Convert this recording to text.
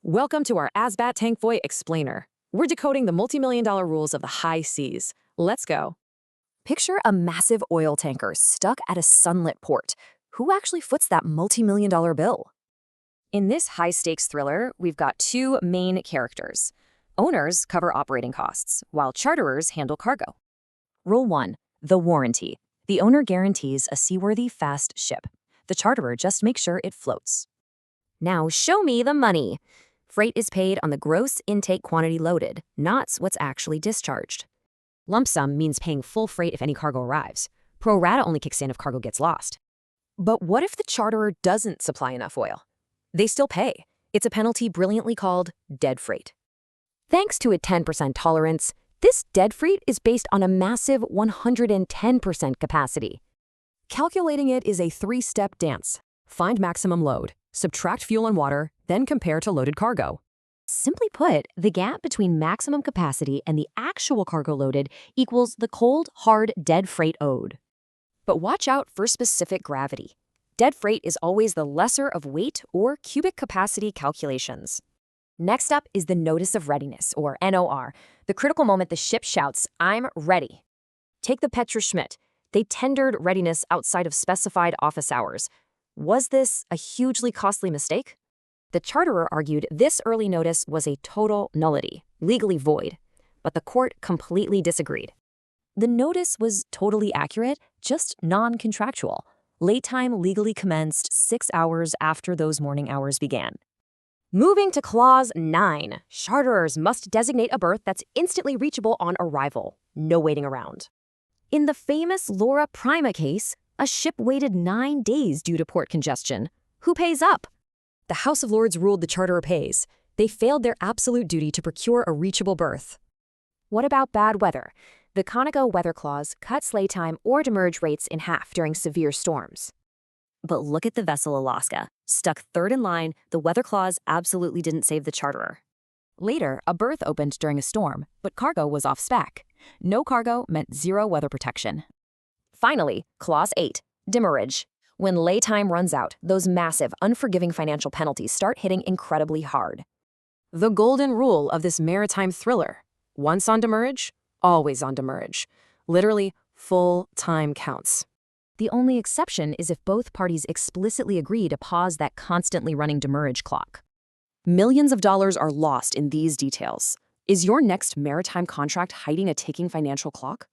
Welcome to our ASBATANKVOY Explainer. We're decoding the multi-million-dollar rules of the high seas. Let's go. Picture a massive oil tanker stuck at a sunlit port. Who actually foots that multi-million-dollar bill? In this high-stakes thriller, we've got two main characters. Owners cover operating costs, while charterers handle cargo. Rule 1. The warranty. The owner guarantees a seaworthy, fast ship. The charterer just makes sure it floats. Now show me the money. Freight is paid on the gross intake quantity loaded, not what's actually discharged. Lump sum means paying full freight if any cargo arrives. Pro rata only kicks in if cargo gets lost. But what if the charterer doesn't supply enough oil? They still pay. It's a penalty brilliantly called dead freight. Thanks to a 10% tolerance, this dead freight is based on a massive 110% capacity. Calculating it is a three-step dance. Find maximum load, subtract fuel and water, then compare to loaded cargo. Simply put, the gap between maximum capacity and the actual cargo loaded equals the cold, hard, dead freight owed. But watch out for specific gravity. Dead freight is always the lesser of weight or cubic capacity calculations. Next up is the Notice of Readiness, or NOR, the critical moment the ship shouts, "I'm ready." Take the Petra Schmidt. They tendered readiness outside of specified office hours. Was this a hugely costly mistake? The charterer argued this early notice was a total nullity, legally void, but the court completely disagreed. The notice was totally accurate, just non-contractual. Late time legally commenced 6 hours after those morning hours began. Moving to Clause 9, charterers must designate a berth that's instantly reachable on arrival. No waiting around. In the famous Laura Prima case, a ship waited 9 days due to port congestion. Who pays up? The House of Lords ruled the charterer pays. They failed their absolute duty to procure a reachable berth. What about bad weather? The Conoco weather clause cuts lay time or demurrage rates in half during severe storms. But look at the vessel Alaska. Stuck third in line, the weather clause absolutely didn't save the charterer. Later, a berth opened during a storm, but cargo was off spec. No cargo meant zero weather protection. Finally, Clause 8, demurrage. When lay time runs out, those massive, unforgiving financial penalties start hitting incredibly hard. The golden rule of this maritime thriller: once on demurrage, always on demurrage. Literally, full time counts. The only exception is if both parties explicitly agree to pause that constantly running demurrage clock. Millions of dollars are lost in these details. Is your next maritime contract hiding a ticking financial clock?